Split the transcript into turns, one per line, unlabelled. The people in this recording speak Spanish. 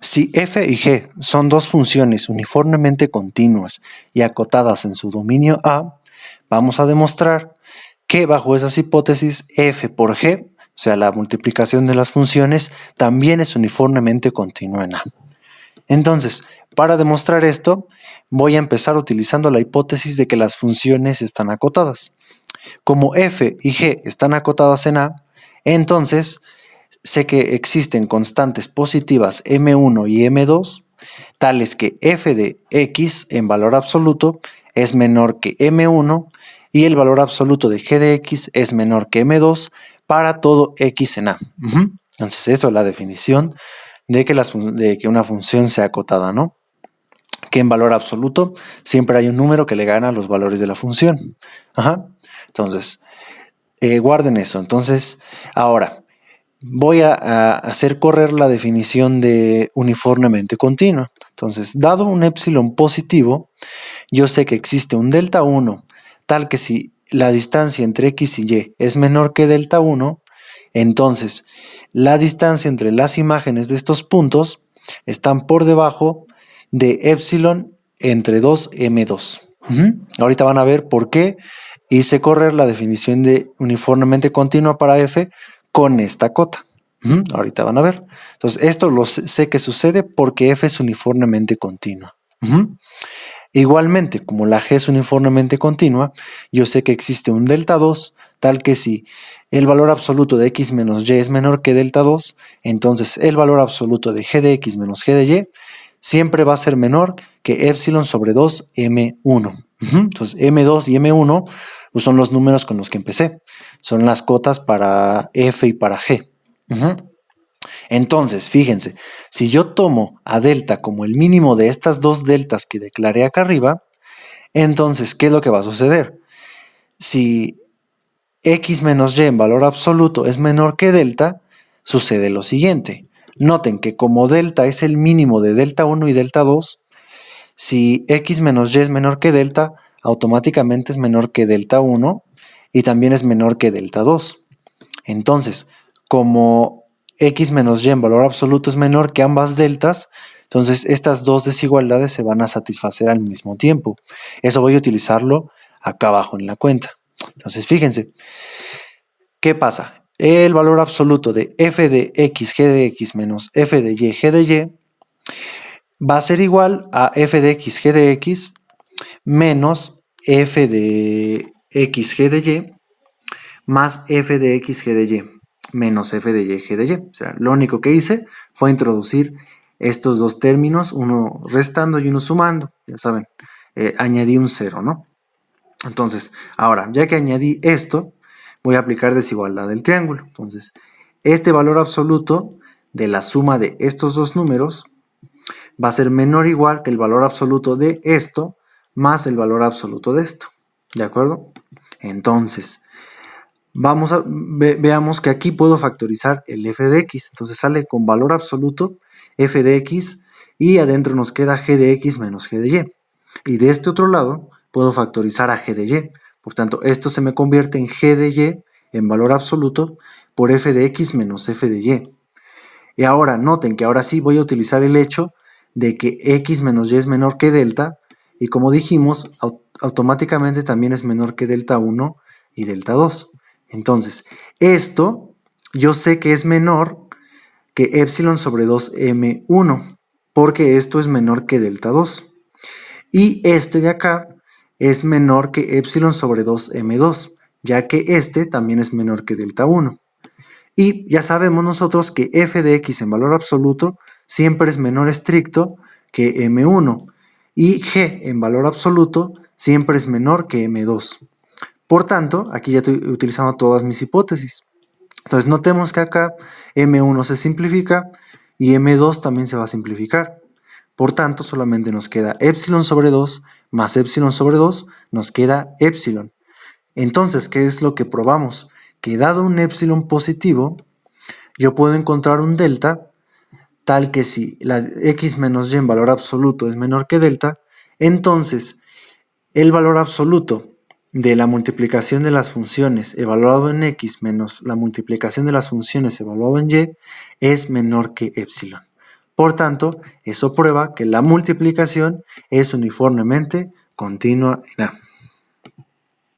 Si f y g son dos funciones uniformemente continuas y acotadas en su dominio A, vamos a demostrar que bajo esas hipótesis f por g, o sea, la multiplicación de las funciones, también es uniformemente continua en A. Entonces, para demostrar esto, voy a empezar utilizando la hipótesis de que las funciones están acotadas. Como f y g están acotadas en A, entonces sé que existen constantes positivas m1 y m2, tales que f de x en valor absoluto es menor que m1 y el valor absoluto de g de x es menor que m2 para todo x en A. Entonces, eso es la definición de que una función sea acotada, ¿no? Que en valor absoluto siempre hay un número que le gana a los valores de la función. Entonces, guarden eso. Entonces, ahora voy a hacer correr la definición de uniformemente continua. Entonces, dado un epsilon positivo, yo sé que existe un delta 1, tal que si la distancia entre x y y es menor que delta 1, entonces la distancia entre las imágenes de estos puntos están por debajo de epsilon entre 2m2. Ahorita van a ver por qué hice correr la definición de uniformemente continua para f con esta cota. Ahorita van a ver. Entonces, esto lo sé que sucede porque f es uniformemente continua. Igualmente, como la g es uniformemente continua, yo sé que existe un delta 2, tal que si el valor absoluto de x menos y es menor que delta 2, entonces el valor absoluto de g de x menos g de y siempre va a ser menor que epsilon sobre 2 m1. Entonces, m2 y m1 pues son los números con los que empecé. Son las cotas para f y para g. Entonces, fíjense, si yo tomo a delta como el mínimo de estas dos deltas que declaré acá arriba, entonces, ¿qué es lo que va a suceder? Si x menos y en valor absoluto es menor que delta, sucede lo siguiente. Noten que como delta es el mínimo de delta 1 y delta 2, si x menos y es menor que delta, automáticamente es menor que delta 1 y también es menor que delta 2. Entonces, como x menos y en valor absoluto es menor que ambas deltas, entonces estas dos desigualdades se van a satisfacer al mismo tiempo. Eso voy a utilizarlo acá abajo en la cuenta. Entonces, fíjense, ¿qué pasa? El valor absoluto de f de x, g de x menos f de y, g de y va a ser igual a f de x, g de x menos f de x, g de y más f de x, g de y menos f de y, g de y. O sea, lo único que hice fue introducir estos dos términos, uno restando y uno sumando. Ya saben, añadí un cero, ¿no? Entonces, ahora, ya que añadí esto, voy a aplicar desigualdad del triángulo. Entonces, este valor absoluto de la suma de estos dos números va a ser menor o igual que el valor absoluto de esto más el valor absoluto de esto. ¿De acuerdo? Entonces, veamos que aquí puedo factorizar el f de x. Entonces sale con valor absoluto f de x y adentro nos queda g de x menos g de y. Y de este otro lado puedo factorizar a g de y. Por tanto, esto se me convierte en g de y en valor absoluto por f de x menos f de y. Y ahora noten que ahora sí voy a utilizar el hecho de que x menos y es menor que delta. Y como dijimos, automáticamente también es menor que delta 1 y delta 2. Entonces, esto yo sé que es menor que epsilon sobre 2m1, porque esto es menor que delta 2. Y este de acá es menor que epsilon sobre 2m2, ya que este también es menor que delta 1. Y ya sabemos nosotros que f de x en valor absoluto siempre es menor estricto que m1 y g en valor absoluto siempre es menor que m2. Por tanto, aquí ya estoy utilizando todas mis hipótesis. Entonces notemos que acá m1 se simplifica y m2 también se va a simplificar. Por tanto, solamente nos queda epsilon sobre 2 más epsilon sobre 2, nos queda epsilon. Entonces, ¿qué es lo que probamos? Que dado un epsilon positivo, yo puedo encontrar un delta tal que si la x menos y en valor absoluto es menor que delta, entonces el valor absoluto de la multiplicación de las funciones evaluado en x menos la multiplicación de las funciones evaluado en y es menor que epsilon. Por tanto, eso prueba que la multiplicación es uniformemente continua en A.